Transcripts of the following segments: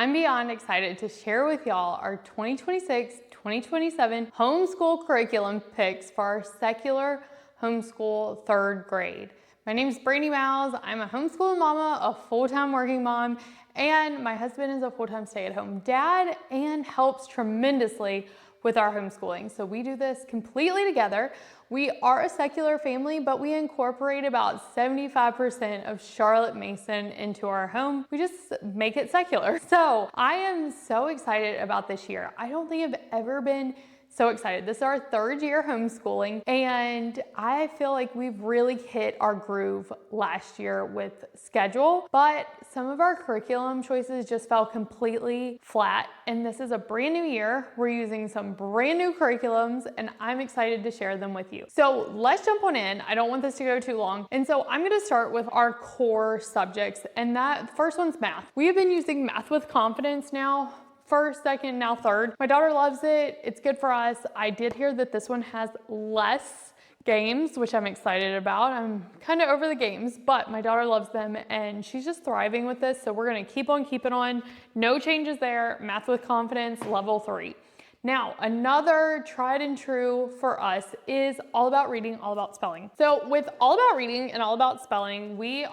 I'm beyond excited to share with y'all our 2026-2027 homeschool curriculum picks for our secular homeschool 3rd grade. My name is Brandi Miles. I'm a homeschooling mama, a full-time working mom, and my husband is a full-time stay-at-home dad and helps tremendously with our homeschooling. So we do this completely together. We are a secular family, but we incorporate about 75% of Charlotte Mason into our home. We just make it secular. So I am so excited about this year. I don't think I've ever been so excited. This is our 3rd year homeschooling, and I feel like we've really hit our groove last year with schedule, but some of our curriculum choices just fell completely flat, and this is a brand new year. We're using some brand new curriculums, and I'm excited to share them with you. So let's jump on in. I don't want this to go too long, and so I'm gonna start with our core subjects, and that first one's math. We have been using Math with Confidence now, 1st, 2nd, now 3rd. My daughter loves it. It's good for us. I did hear that this one has less games, which I'm excited about. I'm kind of over the games, but my daughter loves them and she's just thriving with this. So we're gonna keep on keeping on. No changes there. Math with Confidence, level 3. Now, another tried and true for us is All About Reading, All About Spelling. So with All About Reading and All About Spelling, we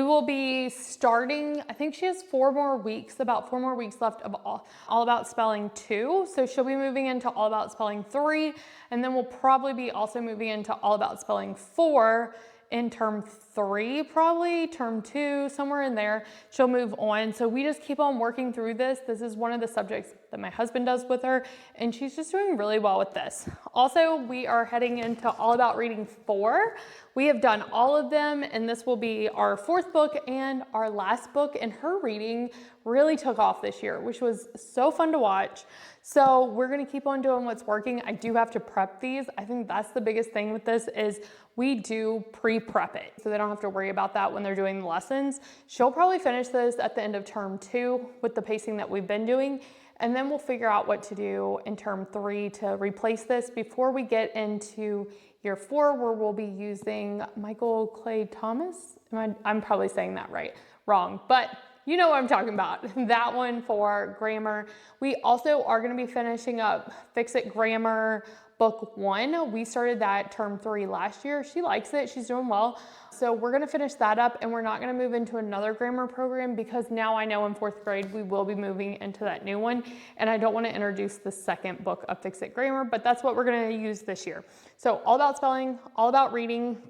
will be starting, I think she has about 4 more weeks left of All About Spelling 2. So she'll be moving into All About Spelling 3, and then we'll probably be also moving into All About Spelling 4 in term 3, probably term 2, somewhere in there, she'll move on. So we just keep on working through this. This is one of the subjects that my husband does with her, and she's just doing really well with this. Also, we are heading into All About Reading 4. We have done all of them, and this will be our 4th book and our last book, and her reading really took off this year, which was so fun to watch. So we're gonna keep on doing what's working. I do have to prep these. I think that's the biggest thing with this is we do pre-prep it, so they don't have to worry about that when they're doing the lessons. She'll probably finish this at the end of term 2 with the pacing that we've been doing, and then we'll figure out what to do in term 3 to replace this before we get into year 4, where we'll be using Michael Clay Thomas. I'm probably saying that wrong, but you know what I'm talking about. That one for grammar. We also are gonna be finishing up Fix It Grammar book 1. We started that term 3 last year. She likes it, she's doing well. So we're gonna finish that up, and we're not gonna move into another grammar program because now I know in 4th grade we will be moving into that new one, and I don't wanna introduce the 2nd book of Fix It Grammar, but that's what we're gonna use this year. So All About Spelling, All About Reading,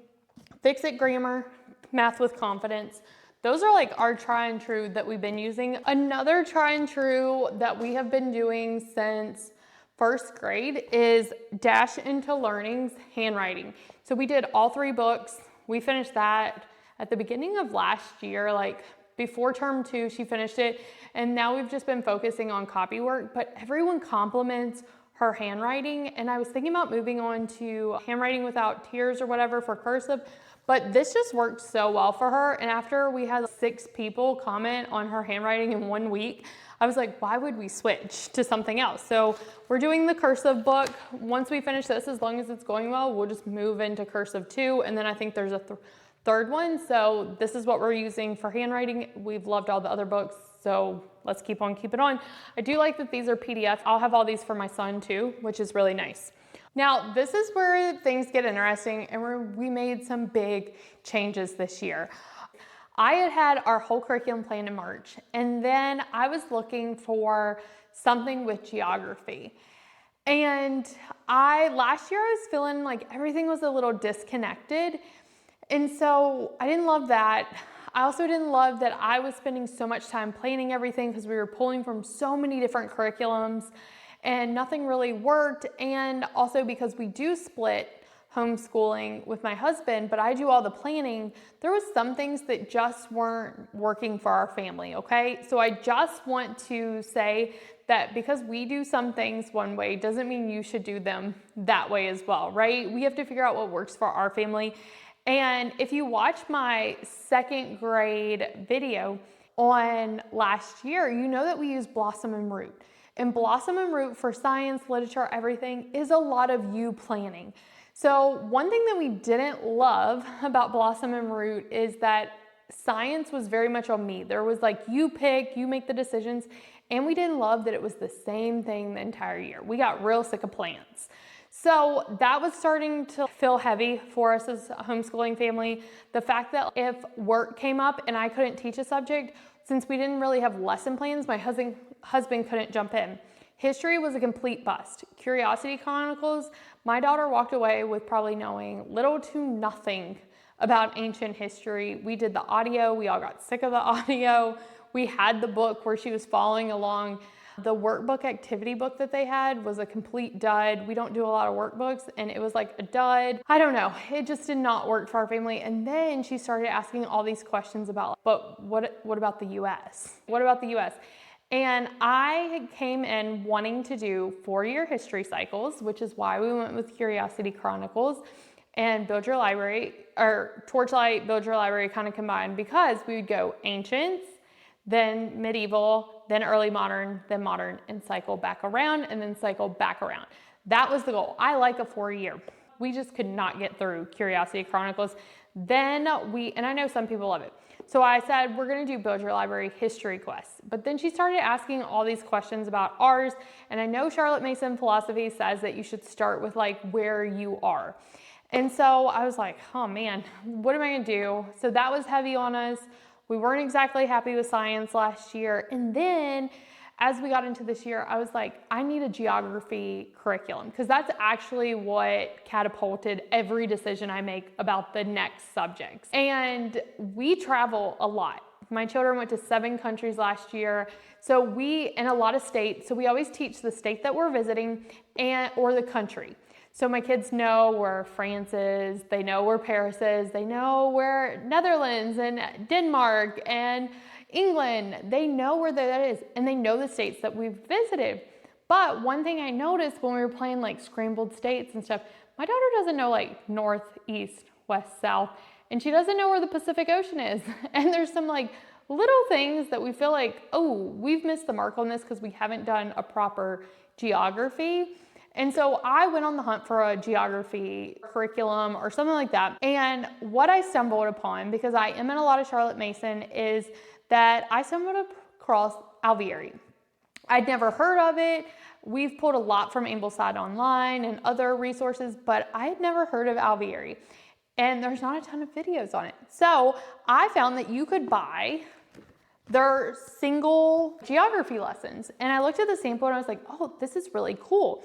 Fix It Grammar, Math with Confidence. Those are like our try and true that we've been using. Another try and true that we have been doing since 1st grade is Dash into Learning's handwriting. So we did all 3 books. We finished that at the beginning of last year, like before term 2, she finished it. And now we've just been focusing on copy work, but everyone compliments her handwriting. And I was thinking about moving on to Handwriting Without Tears or whatever for cursive, but this just worked so well for her. And after we had 6 people comment on her handwriting in 1 week, I was like, why would we switch to something else? So we're doing the cursive book. Once we finish this, as long as it's going well, we'll just move into cursive 2. And then I think there's a 3rd one. So this is what we're using for handwriting. We've loved all the other books, so let's keep on keeping on. I do like that these are PDF. I'll have all these for my son too, which is really nice. Now, this is where things get interesting and where we made some big changes this year. I had our whole curriculum planned in March, and then I was looking for something with geography. And last year I was feeling like everything was a little disconnected. And so I didn't love that. I also didn't love that I was spending so much time planning everything because we were pulling from so many different curriculums and nothing really worked. And also because we do split homeschooling with my husband, but I do all the planning, there was some things that just weren't working for our family, okay? So I just want to say that because we do some things one way doesn't mean you should do them that way as well, right? We have to figure out what works for our family. And if you watch my 2nd grade video on last year, you know that we use Blossom and Root. And Blossom and Root for science, literature, everything is a lot of you planning. So one thing that we didn't love about Blossom and Root is that Science was very much on me. There was like, you pick, you make the decisions. And we didn't love that it was the same thing the entire year. We got real sick of plants. So that was starting to feel heavy for us as a homeschooling family. The fact that if work came up and I couldn't teach a subject, since we didn't really have lesson plans, my husband couldn't jump in. History was a complete bust. Curiosity Chronicles, my daughter walked away with probably knowing little to nothing about ancient history. We did the audio, we all got sick of the audio. We had the book where she was following along. The workbook activity book that they had was a complete dud. We don't do a lot of workbooks, and it was like a dud. I don't know, it just did not work for our family. And then she started asking all these questions about, but what about the US? What about the US? And I came in wanting to do 4-year history cycles, which is why we went with Curiosity Chronicles and Build Your Library, or Torchlight, Build Your Library kind of combined, because we would go ancients, then medieval, then early modern, and cycle back around, and then cycle back around. That was the goal. I like a 4-year. We just could not get through Curiosity Chronicles. Then and I know some people love it. So I said, we're gonna do Build Your Library history quests. But then she started asking all these questions about ours. And I know Charlotte Mason philosophy says that you should start with like where you are. And so I was like, oh man, what am I gonna do? So that was heavy on us. We weren't exactly happy with science last year. And then as we got into this year, I was like, I need a geography curriculum, because that's actually what catapulted every decision I make about the next subjects. And we travel a lot. My children went to 7 countries last year. So in a lot of states, so we always teach the state that we're visiting or the country. So my kids know where France is, they know where Paris is, they know where Netherlands and Denmark and England, they know where that is, and they know the states that we've visited. But one thing I noticed when we were playing like scrambled states and stuff, my daughter doesn't know like north, east, west, south, and she doesn't know where the Pacific Ocean is. And there's some like little things that we feel like, oh, we've missed the mark on this because we haven't done a proper geography. And so I went on the hunt for a geography curriculum or something like that. And what I stumbled upon, because I am in a lot of Charlotte Mason, is that I stumbled across Alveary. I'd never heard of it. We've pulled a lot from Ambleside Online and other resources, but I had never heard of Alveary. And there's not a ton of videos on it. So I found that you could buy their single geography lessons. And I looked at the sample and I was like, oh, this is really cool.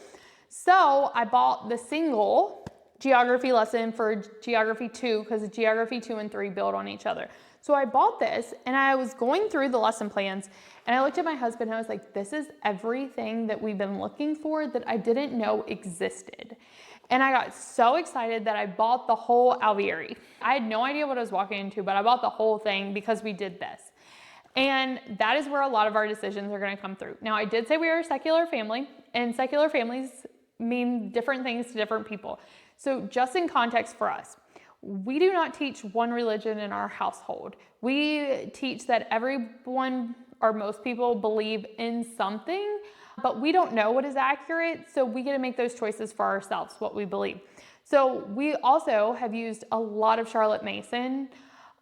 So I bought the single geography lesson for Geography 2, because Geography 2 and 3 build on each other. So I bought this and I was going through the lesson plans and I looked at my husband and I was like, this is everything that we've been looking for that I didn't know existed. And I got so excited that I bought the whole Alveary. I had no idea what I was walking into, but I bought the whole thing because we did this. And that is where a lot of our decisions are going to come through. Now, I did say we are a secular family, and secular families mean different things to different people. So just in context for us, we do not teach one religion in our household. We teach that everyone or most people believe in something, but we don't know what is accurate, so we get to make those choices for ourselves, what we believe. So we also have used a lot of Charlotte Mason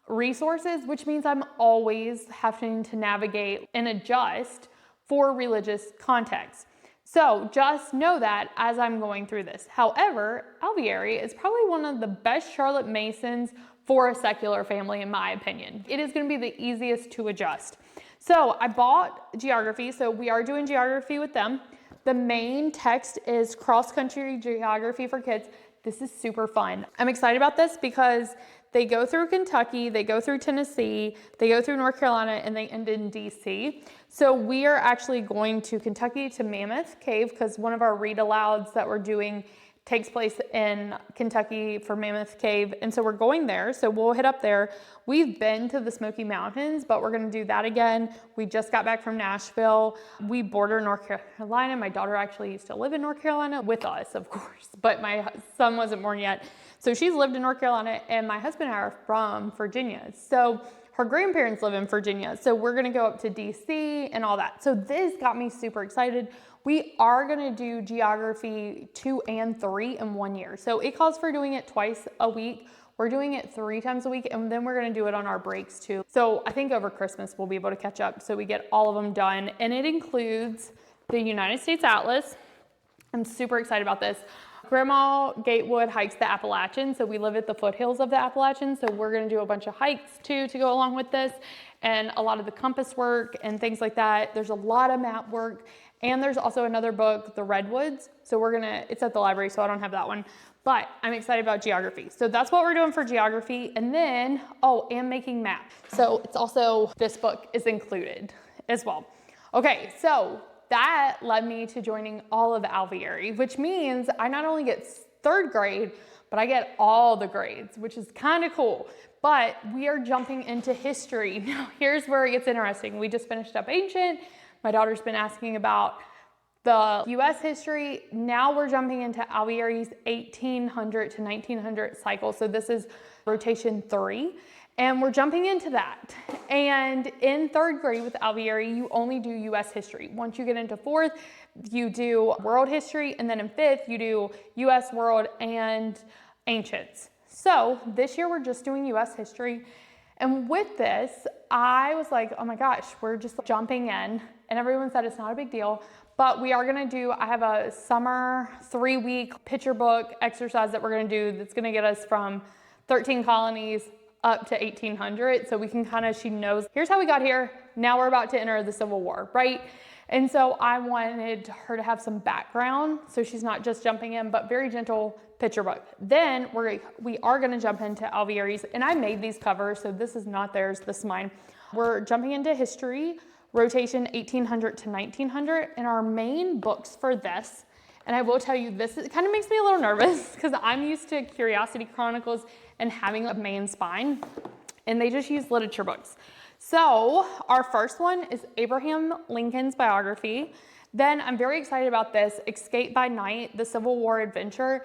resources, which means I'm always having to navigate and adjust for religious context. So just know that as I'm going through this. However, Alveary is probably one of the best Charlotte Masons for a secular family, in my opinion. It is going to be the easiest to adjust. So I bought geography, so we are doing geography with them. The main text is cross-country geography for kids. This is super fun. I'm excited about this because they go through Kentucky, they go through Tennessee, they go through North Carolina, and they end in DC. So we are actually going to Kentucky to Mammoth Cave because one of our read alouds that we're doing takes place in Kentucky for Mammoth Cave. And so we're going there. So we'll hit up there. We've been to the Smoky Mountains, but we're going to do that again. We just got back from Nashville. We border North Carolina. My daughter actually used to live in North Carolina with us, of course, but my son wasn't born yet. So she's lived in North Carolina, and my husband and I are from Virginia. So her grandparents live in Virginia. So we're going to go up to DC and all that. So this got me super excited. We are going to do Geography 2 and 3 in 1 year. So it calls for doing it twice a week. We're doing it 3 times a week, and then we're gonna do it on our breaks too. So I think over Christmas we'll be able to catch up so we get all of them done. And it includes the United States Atlas. I'm super excited about this. Grandma Gatewood hikes the Appalachians, so we live at the foothills of the Appalachians, so we're gonna do a bunch of hikes too to go along with this, and a lot of the compass work and things like that. There's a lot of map work, and there's also another book, The Redwoods. So it's at the library, so I don't have that one, but I'm excited about geography. So that's what we're doing for geography. And then, and making maps. So it's also, this book is included as well. Okay, so that led me to joining all of the Alveary, which means I not only get 3rd grade, but I get all the grades, which is kind of cool. But we are jumping into history. Now, here's where it gets interesting. We just finished up ancient. My daughter's been asking about the US history. Now we're jumping into Alveary's 1800 to 1900 cycle. So this is rotation 3. And we're jumping into that. And in 3rd grade with Alveary, you only do US history. Once you get into 4th, you do world history. And then in 5th, you do US, world, and ancients. So this year we're just doing US history. And with this, I was like, oh my gosh, we're just jumping in. And everyone said it's not a big deal. But we are gonna I have a summer 3-week picture book exercise that we're gonna do that's gonna get us from 13 colonies up to 1800. So we can she knows, here's how we got here. Now we're about to enter the Civil War, right? And so I wanted her to have some background, so she's not just jumping in, but very gentle picture book. Then we are gonna jump into Alveary's, and I made these covers, so this is not theirs, this is mine. We're jumping into history, rotation 1800 to 1900, and our main books for this, and I will tell you, it kind of makes me a little nervous because I'm used to Curiosity Chronicles and having a main spine, and they just use literature books. So our first one is Abraham Lincoln's biography. Then I'm very excited about this, Escape by Night, the Civil War adventure.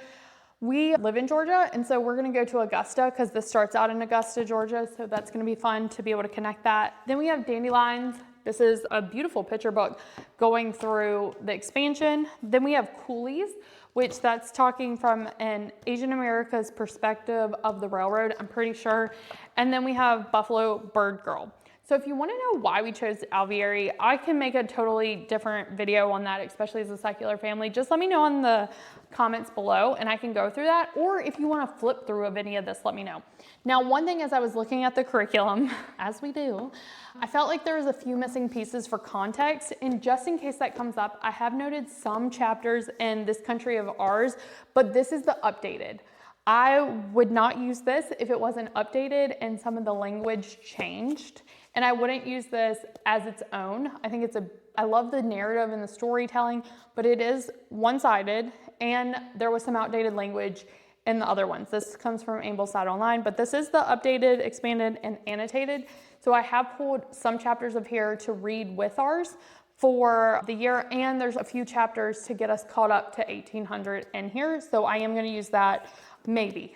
We live in Georgia, and so we're gonna go to Augusta because this starts out in Augusta, Georgia, so that's gonna be fun to be able to connect that. Then we have Dandelions. This is a beautiful picture book going through the expansion. Then we have Coolies, which that's talking from an Asian America's perspective of the railroad, I'm pretty sure. And then we have Buffalo Bird Girl. So if you want to know why we chose Alveary, I can make a totally different video on that, especially as a secular family. Just let me know in the comments below and I can go through that. Or if you want to flip through of any of this, let me know. Now, one thing as I was looking at the curriculum, as we do, I felt like there was a few missing pieces for context. And just in case that comes up, I have noted some chapters in This Country of Ours, but this is the updated. I would not use this if it wasn't updated and some of the language changed. And I wouldn't use this as its own. I think I love the narrative and the storytelling, but it is one-sided and there was some outdated language in the other ones. This comes from Ambleside Online, but this is the updated, expanded, and annotated. So I have pulled some chapters of here to read with ours for the year, and there's a few chapters to get us caught up to 1800 in here. So I am gonna use that maybe.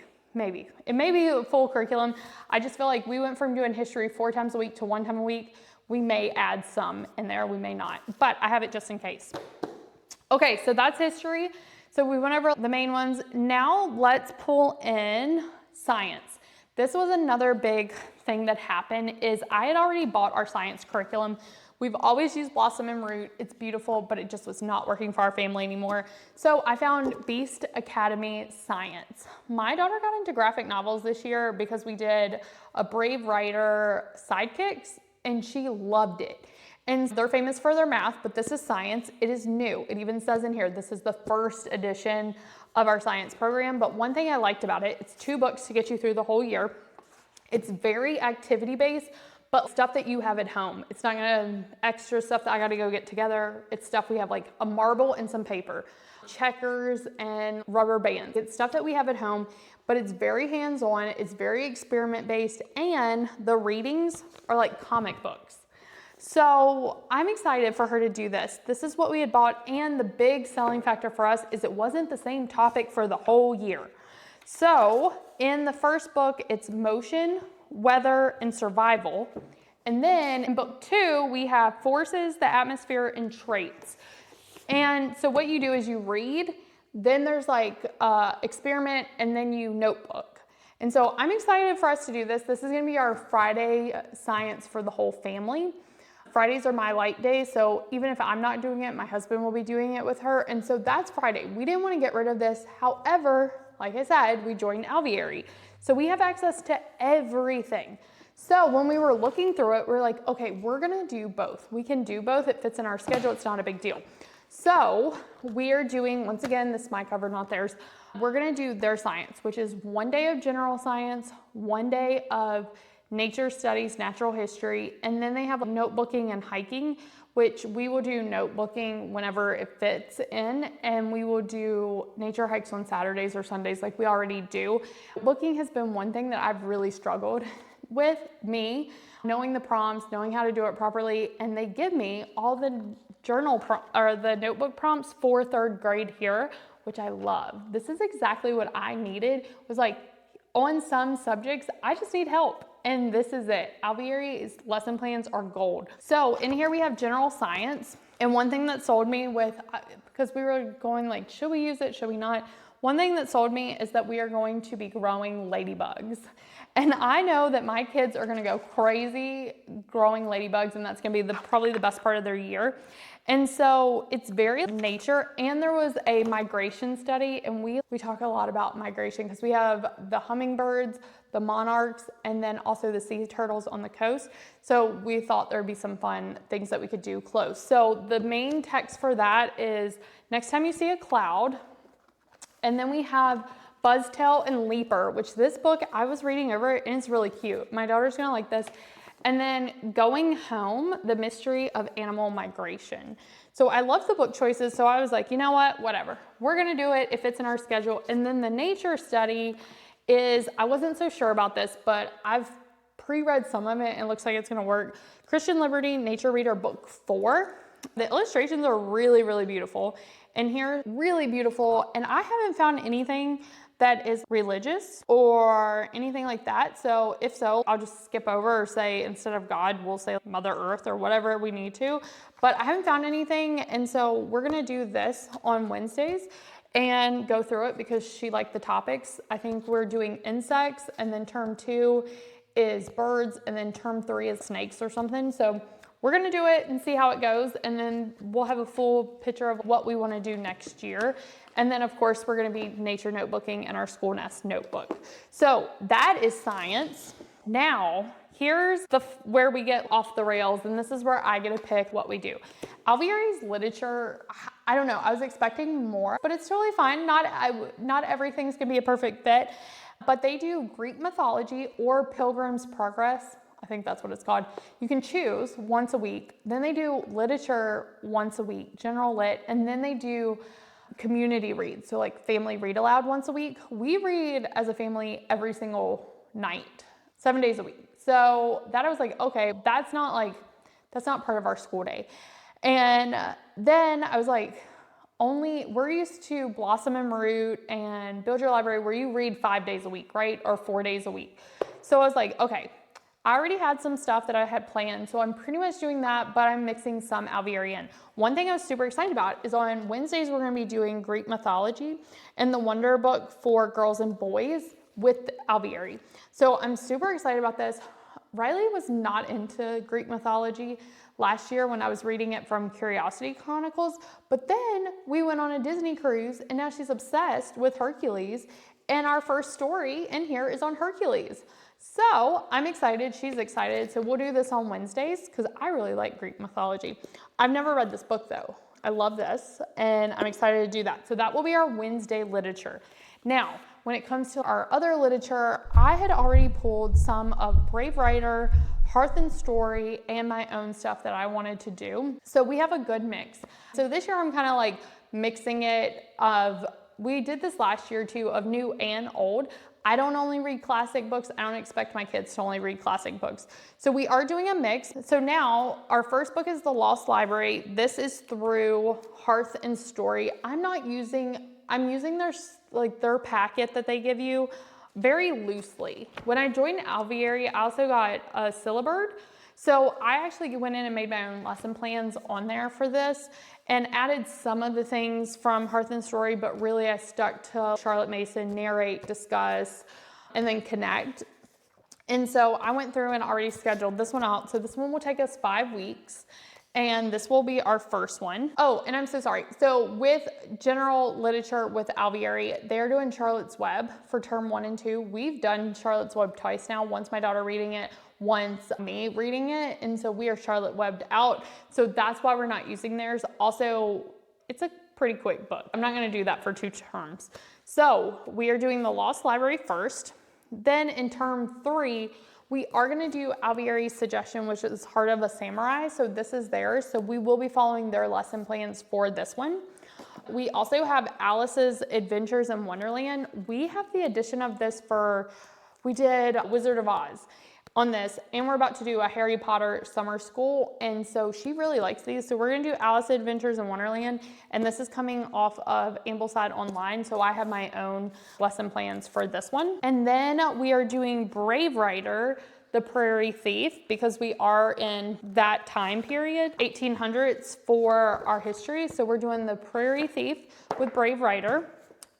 It may be a full curriculum. I just feel like we went from doing history 4 times a week to 1 time a week. We may add some in there, we may not, but I have it just in case. Okay, so that's history. So we went over the main ones. Now let's pull in science. This was another big thing that happened is I had already bought our science curriculum. We've always used Blossom and Root. It's beautiful, but it just was not working for our family anymore. So I found Beast Academy Science. My daughter got into graphic novels this year because we did a Brave Writer Sidekicks, and she loved it. And they're famous for their math, but this is science. It is new. It even says in here, this is the first edition of our science program. But one thing I liked about it, it's 2 books to get you through the whole year. It's very activity-based, but stuff that you have at home. It's not gonna extra stuff that I gotta go get together. It's stuff we have, like a marble and some paper, checkers and rubber bands. It's stuff that we have at home, but it's very hands-on, it's very experiment-based, and the readings are like comic books. So I'm excited for her to do this. This is what we had bought, and the big selling factor for us is it wasn't the same topic for the whole year. So in the first book, it's motion, weather, and survival. And then in book 2, we have forces, the atmosphere, and traits. And so what you do is you read, then there's like experiment, and then you notebook. And so I'm excited for us to do this. This is gonna be our Friday science for the whole family. Fridays are my light days, so even if I'm not doing it, my husband will be doing it with her. And so that's Friday. We didn't want to get rid of this. However, like I said, we joined Alveary. So we have access to everything. So when we were looking through it, we're like, okay, we're gonna do both. We can do both. It fits in our schedule. It's not a big deal. So we are doing, once again, this is my cover, not theirs. We're gonna do their science, which is 1 day of general science, 1 day of nature studies, natural history, and then they have notebooking and hiking, which we will do notebooking whenever it fits in, and we will do nature hikes on Saturdays or Sundays like we already do. Booking has been one thing that I've really struggled with, me knowing the prompts, knowing how to do it properly, and they give me all the the notebook prompts for 3rd grade here, which I love. This is exactly what I needed, was like, on some subjects, I just need help. And this is it. Alveary's lesson plans are gold. So in here we have general science. And one thing that sold me with, because we were going like, should we use it? Should we not? One thing that sold me is that we are going to be growing ladybugs. And I know that my kids are gonna go crazy growing ladybugs, and that's gonna be probably the best part of their year. And so it's very nature, and there was a migration study, and we talk a lot about migration because we have the hummingbirds, the monarchs, and then also the sea turtles on the coast. So we thought there'd be some fun things that we could do close. So the main text for that is, next time you see a cloud, and then we have Buzztail and Leaper, which this book, I was reading over it, and it's really cute. My daughter's gonna like this. And then Going Home, The Mystery of Animal Migration. So I love the book choices, so I was like, you know what, whatever. We're gonna do it if it's in our schedule. And then the nature study is, I wasn't so sure about this, but I've pre-read some of it and it looks like it's gonna work. Christian Liberty Nature Reader Book 4. The illustrations are really, really beautiful. And here, really beautiful. And I haven't found anything that is religious or anything like that. So if so, I'll just skip over or say, instead of God, we'll say Mother Earth or whatever we need to. But I haven't found anything. And so we're gonna do this on Wednesdays and go through it because she liked the topics. I think we're doing insects, and then term 2 is birds, and then term 3 is snakes or something. So we're gonna do it and see how it goes, and then we'll have a full picture of what we wanna do next year. And then of course, we're gonna be nature notebooking and our school nest notebook. So that is science. Now, here's where we get off the rails, and this is where I get to pick what we do. Alveary's literature, I don't know, I was expecting more, but it's totally fine. Not everything's gonna be a perfect fit, but they do Greek mythology or Pilgrim's Progress. I think that's what it's called. You can choose once a week. Then they do literature once a week, general lit, and then they do community read. So like family read aloud once a week. We read as a family every single night, 7 days a week. So that I was like, okay, that's not part of our school day. And then I was like, we're used to Blossom and Root and Build Your Library where you read 5 days a week, right? Or 4 days a week. So I was like, okay, I already had some stuff that I had planned, so I'm pretty much doing that, but I'm mixing some Alveary in. One thing I was super excited about is on Wednesdays, we're gonna be doing Greek mythology and the Wonder Book for girls and boys with Alveary. So I'm super excited about this. Riley was not into Greek mythology last year when I was reading it from Curiosity Chronicles, but then we went on a Disney cruise and now she's obsessed with Hercules, and our first story in here is on Hercules. So I'm excited, she's excited. So we'll do this on Wednesdays because I really like Greek mythology. I've never read this book though. I love this and I'm excited to do that. So that will be our Wednesday literature. Now, when it comes to our other literature, I had already pulled some of Brave Writer, Hearth and Story, and my own stuff that I wanted to do. So we have a good mix. So this year I'm kind of like mixing it we did this last year too, of new and old. I don't only read classic books. I don't expect my kids to only read classic books. So we are doing a mix. So now our first book is The Lost Library. This is through Hearth and Story. I'm using their packet that they give you very loosely. When I joined Alveary, I also got a syllabard. So I actually went in and made my own lesson plans on there for this and added some of the things from Hearth and Story, but really I stuck to Charlotte Mason, narrate, discuss, and then connect. And so I went through and already scheduled this one out. So this one will take us 5 weeks. And this will be our first one. Oh, and I'm so sorry. So with general literature with Alveary, they're doing Charlotte's Web for term 1 and 2. We've done Charlotte's Web twice now, once my daughter reading it, once me reading it. And so we are Charlotte Webbed out. So that's why we're not using theirs. Also, it's a pretty quick book. I'm not gonna do that for 2 terms. So we are doing the Lost Library first. Then in term 3, we are gonna do Alveary's suggestion, which is Heart of a Samurai. So this is theirs. So we will be following their lesson plans for this one. We also have Alice's Adventures in Wonderland. We have the edition of this we did Wizard of Oz on this, and we're about to do a Harry Potter summer school, and so she really likes these. So we're gonna do Alice's Adventures in Wonderland, and this is coming off of Ambleside Online, so I have my own lesson plans for this one. And then we are doing Brave Writer, the Prairie Thief, because we are in that time period, 1800s for our history. So we're doing the Prairie Thief with Brave Writer.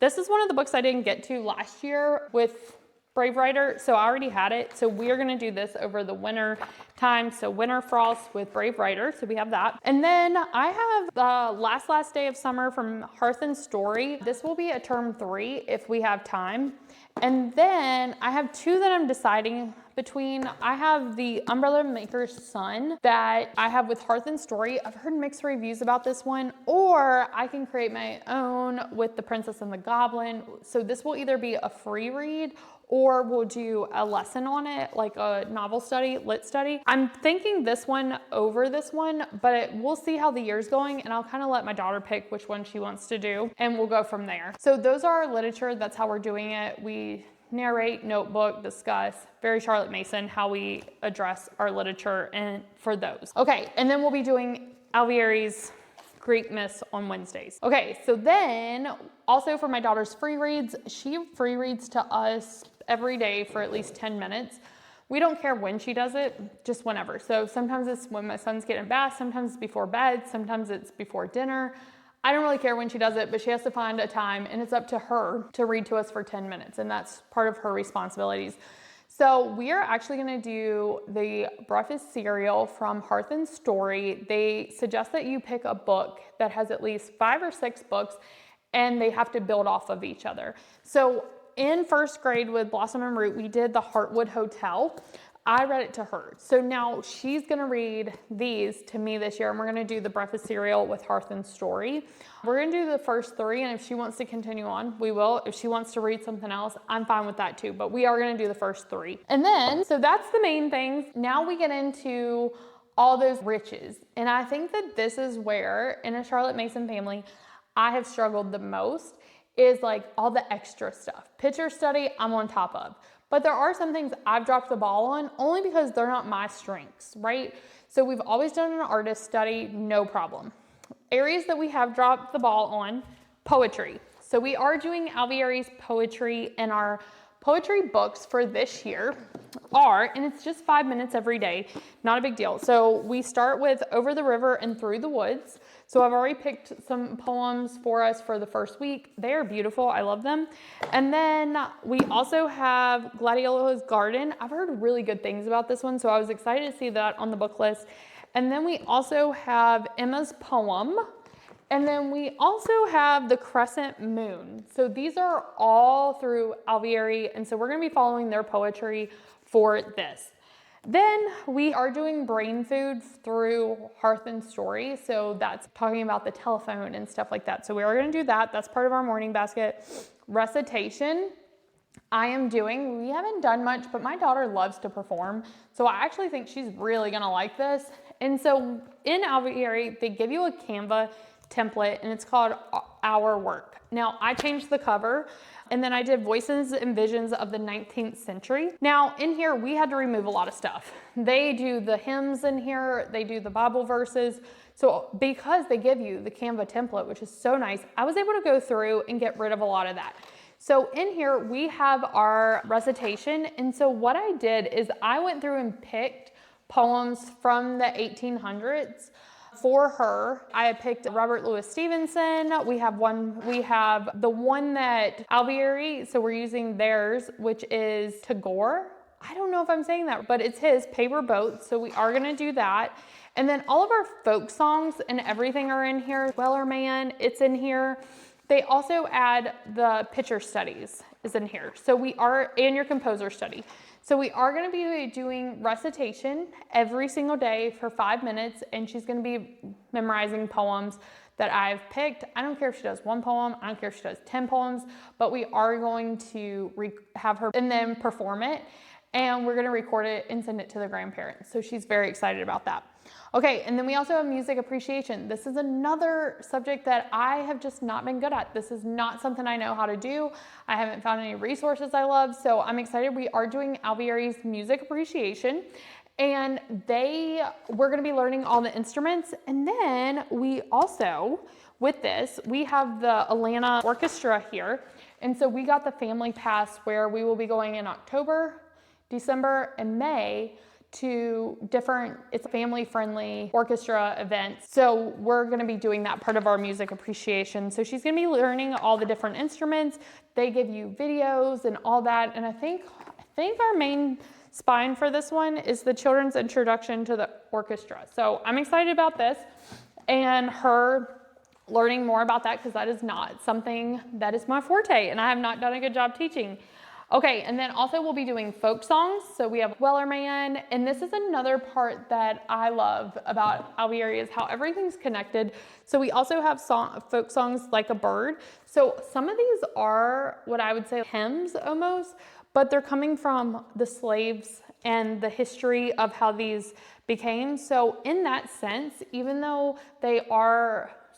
This is one of the books I didn't get to last year with Brave Writer, so I already had it. So we are gonna do this over the winter time. So Winter Frost with Brave Writer, so we have that. And then I have the last day of summer from Hearth and Story. This will be a term 3 if we have time. And then I have 2 that I'm deciding between. I have the Umbrella Maker's Son that I have with Hearth and Story. I've heard mixed reviews about this one, or I can create my own with The Princess and the Goblin. So this will either be a free read or we'll do a lesson on it, like a novel study, lit study. I'm thinking this one over this one, but we'll see how the year's going, and I'll kind of let my daughter pick which one she wants to do, and we'll go from there. So those are our literature. That's how we're doing it. We narrate, notebook, discuss, very Charlotte Mason, how we address our literature and for those. Okay, and then we'll be doing Alveary's Greek myths on Wednesdays. Okay, so then also for my daughter's free reads, she free reads to us every day for at least 10 minutes. We don't care when she does it, just whenever. So sometimes it's when my son's getting a bath, sometimes it's before bed, sometimes it's before dinner. I don't really care when she does it, but she has to find a time, and it's up to her to read to us for 10 minutes, and that's part of her responsibilities. So we are actually gonna do the breakfast cereal from Hearth and Story. They suggest that you pick a book that has at least 5 or 6 books, and they have to build off of each other. So in first grade with Blossom and Root, we did the Heartwood Hotel. I read it to her. So now she's gonna read these to me this year, and we're gonna do the breakfast cereal with Hearth and Story. We're gonna do the first 3, and if she wants to continue on, we will. If she wants to read something else, I'm fine with that too, but we are gonna do the first 3. And then, so that's the main things. Now we get into all those riches. And I think that this is where, in a Charlotte Mason family, I have struggled the most, is like all the extra stuff. Picture study, I'm on top of. But there are some things I've dropped the ball on only because they're not my strengths, right? So we've always done an artist study, no problem. Areas that we have dropped the ball on, poetry. So we are doing Alveary's poetry, and our poetry books for this year are, and it's just 5 minutes every day, not a big deal. So we start with Over the River and Through the Woods. So I've already picked some poems for us for the first week. They are beautiful, I love them. And then we also have Gladiola's Garden. I've heard really good things about this one, so I was excited to see that on the book list. And then we also have Emma's Poem. And then we also have the Crescent Moon. So these are all through Alveary, and so we're gonna be following their poetry for this. Then we are doing brain food through Hearth and Story. So that's talking about the telephone and stuff like that. So we are gonna do that. That's part of our morning basket. Recitation, I am doing. We haven't done much, but my daughter loves to perform. So I actually think she's really gonna like this. And so in Alveary, they give you a Canva template, and it's called Our Work. Now, I changed the cover, and then I did Voices and Visions of the 19th Century. Now, in here, we had to remove a lot of stuff. They do the hymns in here, they do the Bible verses. So because they give you the Canva template, which is so nice, I was able to go through and get rid of a lot of that. So in here, we have our recitation. And so what I did is I went through and picked poems from the 1800s For her, I picked Robert Louis Stevenson. We have the one that Alveary, so we're using theirs, which is Tagore. I don't know if I'm saying that, but it's his Paper Boat, so we are gonna do that. And then all of our folk songs and everything are in here. Wellerman, it's in here. They also add the picture studies is in here. So and your composer study. So we are gonna be doing recitation every single day for 5 minutes, and she's gonna be memorizing poems that I've picked. I don't care if she does 1 poem, I don't care if she does 10 poems, but we are going to have her and then perform it, and we're gonna record it and send it to the grandparents. So she's very excited about that. Okay, and then we also have music appreciation. This is another subject that I have just not been good at. This is not something I know how to do. I haven't found any resources I love, so I'm excited. We are doing Alveary's music appreciation, and we're gonna be learning all the instruments. And then we also, with this, we have the Atlanta Orchestra here. And so we got the family pass where we will be going in October, December, and May to it's family-friendly orchestra events. So we're gonna be doing that part of our music appreciation. So she's gonna be learning all the different instruments. They give you videos and all that. And I think our main spine for this one is the children's introduction to the orchestra. So I'm excited about this and her learning more about that, because that is not something that is my forte and I have not done a good job teaching. Okay, and then also we'll be doing folk songs. So we have Wellerman, and this is another part that I love about Alveary is how everything's connected. So we also have folk songs like a bird. So some of these are what I would say hymns almost, but they're coming from the slaves and the history of how these became. So in that sense, even though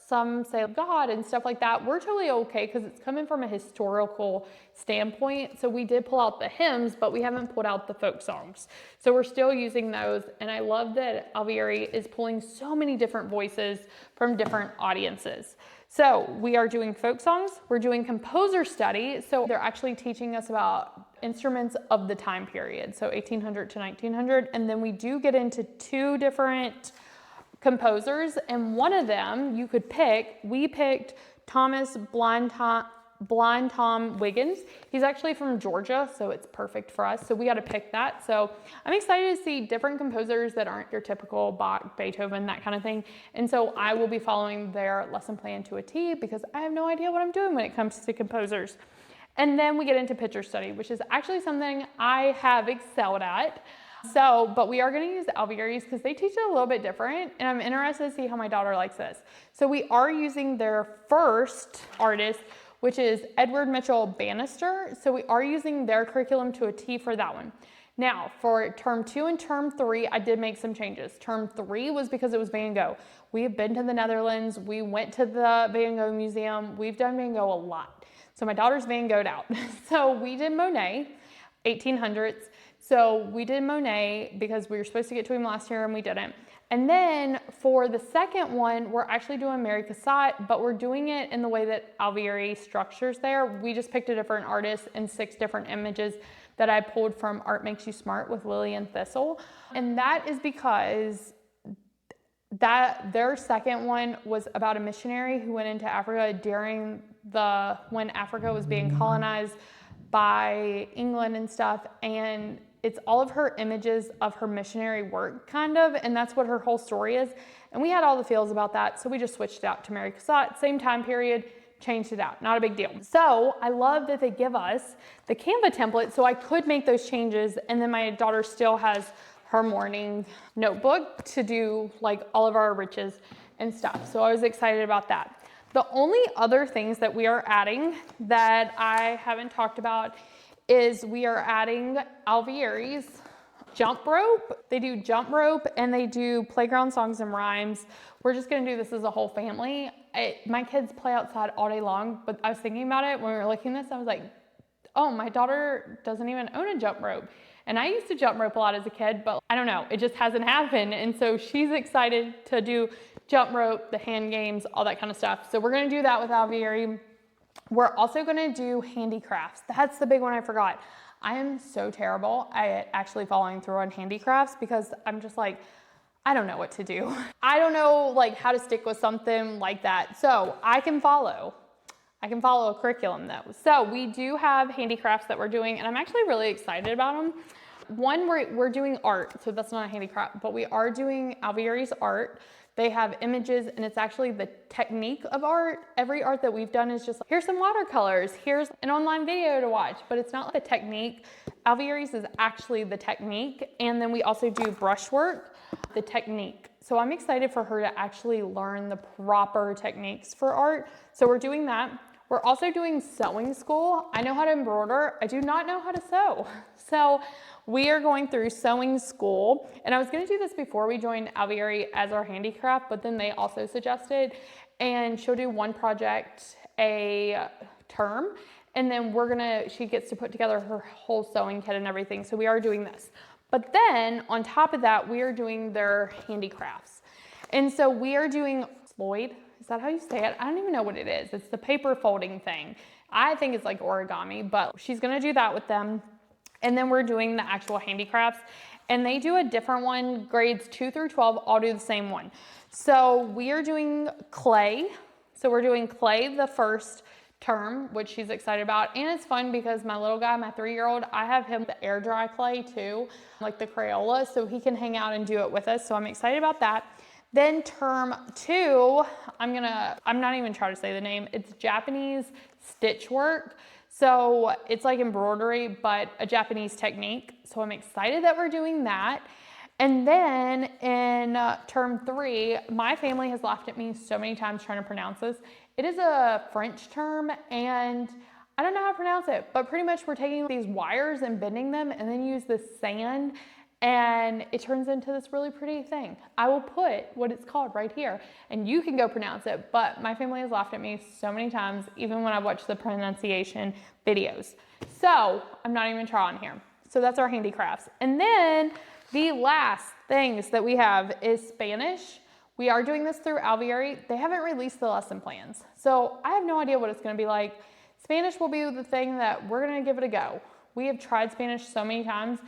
some say God and stuff like that, we're totally okay because it's coming from a historical standpoint. So we did pull out the hymns, but we haven't pulled out the folk songs. So we're still using those. And I love that Alveary is pulling so many different voices from different audiences. So we are doing folk songs, we're doing composer study. So they're actually teaching us about instruments of the time period. So 1800 to 1900. And then we do get into 2 different composers, and one of them you could pick. We picked Thomas Blind Tom Wiggins. He's actually from Georgia, so it's perfect for us. So we got to pick that. So I'm excited to see different composers that aren't your typical Bach, Beethoven, that kind of thing. And so I will be following their lesson plan to a T because I have no idea what I'm doing when it comes to composers. And then we get into picture study, which is actually something I have excelled at. But we are going to use Alveary's because they teach it a little bit different, and I'm interested to see how my daughter likes this. So we are using their first artist, which is Edward Mitchell Bannister. So we are using their curriculum to a T for that one. Now, for term 2 and term 3, I did make some changes. Term 3 was because it was Van Gogh. We have been to the Netherlands. We went to the Van Gogh Museum. We've done Van Gogh a lot. So my daughter's Van Gogh'd out. So we did Monet, 1800s. So we did Monet because we were supposed to get to him last year and we didn't. And then for the second one, we're actually doing Mary Cassatt, but we're doing it in the way that Alveary structures there. We just picked a different artist and 6 different images that I pulled from Art Makes You Smart with Lillian Thistle. And that is because their second one was about a missionary who went into Africa when Africa was being colonized by England and stuff, and it's all of her images of her missionary work, kind of, and that's what her whole story is. And we had all the feels about that, so we just switched it out to Mary Cassatt, same time period, changed it out, not a big deal. So I love that they give us the Canva template so I could make those changes, and then my daughter still has her morning notebook to do like all of our riches and stuff. So I was excited about that. The only other things that we are adding that I haven't talked about is we are adding Alveary's jump rope. They do jump rope and they do playground songs and rhymes. We're just gonna do this as a whole family. My kids play outside all day long, but I was thinking about it when we were looking at this, I was like, oh, my daughter doesn't even own a jump rope. And I used to jump rope a lot as a kid, but I don't know, it just hasn't happened. And so she's excited to do jump rope, the hand games, all that kind of stuff. So we're gonna do that with Alveary. We're also gonna do handicrafts. That's the big one I forgot. I am so terrible at actually following through on handicrafts because I'm just like, I don't know what to do. I don't know like how to stick with something like that. So I can follow a curriculum though. So we do have handicrafts that we're doing, and I'm actually really excited about them. One, we're doing art, so that's not a handicraft, but we are doing Alveary's art. They have images, and it's actually the technique of art. Every art that we've done is just, here's some watercolors, here's an online video to watch, but it's not like the technique. Alveary's is actually the technique, and then we also do brushwork, the technique. So I'm excited for her to actually learn the proper techniques for art. So we're doing that. We're also doing sewing school. I know how to embroider. I do not know how to sew. So we are going through sewing school. And I was gonna do this before we joined Alveary as our handicraft, but then they also suggested, and she'll do one project a term. And then she gets to put together her whole sewing kit and everything. So we are doing this. But then on top of that, we are doing their handicrafts. And so we are doing Sloyd. Is that how you say it? I don't even know what it is. It's the paper folding thing. I think it's like origami, but she's gonna do that with them. And then we're doing the actual handicrafts, and they do a different one. Grades 2 through 12 all do the same one. So we are doing clay. So we're doing clay the first term, which she's excited about. And it's fun because my little guy, my 3-year-old, I have him the air dry clay too, like the Crayola, so he can hang out and do it with us. So I'm excited about that. Then term 2, I'm not even trying to say the name. It's Japanese stitch work. So it's like embroidery, but a Japanese technique. So I'm excited that we're doing that. And then in term 3, my family has laughed at me so many times trying to pronounce this. It is a French term, and I don't know how to pronounce it, but pretty much we're taking these wires and bending them and then use the sand, and it turns into this really pretty thing. I will put what it's called right here, and you can go pronounce it, but my family has laughed at me so many times, even when I've watched the pronunciation videos. So I'm not even trying here. So that's our handicrafts. And then the last things that we have is Spanish. We are doing this through Alveary. They haven't released the lesson plans, so I have no idea what it's gonna be like. Spanish will be the thing that we're gonna give it a go. We have tried Spanish so many times,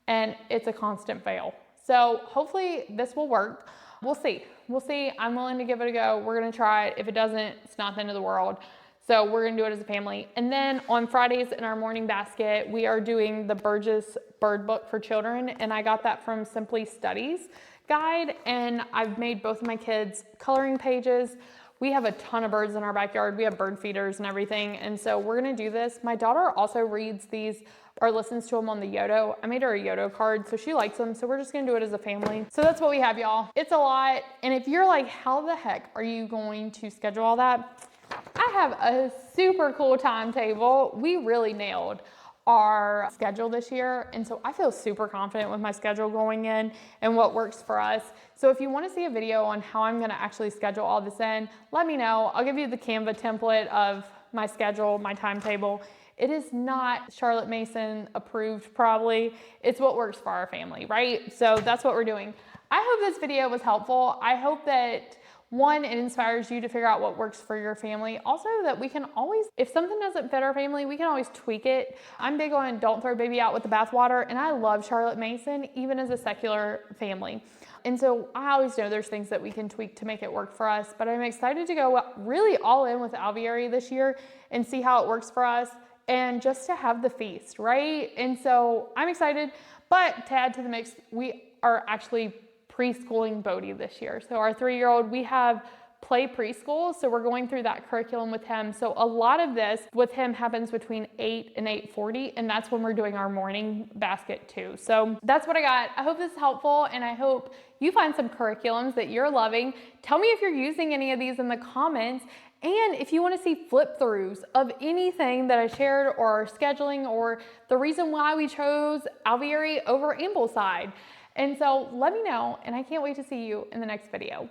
and it's a constant fail. So hopefully this will work. We'll see. We'll see. I'm willing to give it a go. We're gonna try it. If it doesn't, it's not the end of the world. So we're gonna do it as a family. And then on Fridays in our morning basket, we are doing the Burgess bird book for children. And I got that from Simply Studies guide. And I've made both of my kids coloring pages. We have a ton of birds in our backyard. We have bird feeders and everything. And so we're gonna do this. My daughter also reads these or listens to them on the Yodo. I made her a Yodo card, so she likes them. So we're just gonna do it as a family. So that's what we have, y'all. It's a lot. And if you're like, how the heck are you going to schedule all that? I have a super cool timetable. We really nailed our schedule this year. And so I feel super confident with my schedule going in and what works for us. So if you want to see a video on how I'm going to actually schedule all this in, let me know. I'll give you the Canva template of my schedule, my timetable. It is not Charlotte Mason approved probably. It's what works for our family, right? So that's what we're doing. I hope this video was helpful. I hope that one, it inspires you to figure out what works for your family. Also that we can always, if something doesn't fit our family, we can always tweak it. I'm big on don't throw baby out with the bathwater, and I love Charlotte Mason, even as a secular family. And so I always know there's things that we can tweak to make it work for us, but I'm excited to go really all in with Alveary this year and see how it works for us and just to have the feast, right? And so I'm excited, but to add to the mix, we are actually preschooling Bodhi this year. So our 3-year-old, we have play preschool, so we're going through that curriculum with him. So a lot of this with him happens between 8 and 8:40, and that's when we're doing our morning basket too. So that's what I got. I hope this is helpful, and I hope you find some curriculums that you're loving. Tell me if you're using any of these in the comments, and if you want to see flip throughs of anything that I shared or scheduling or the reason why we chose Alveary over Ambleside. And so let me know, and I can't wait to see you in the next video.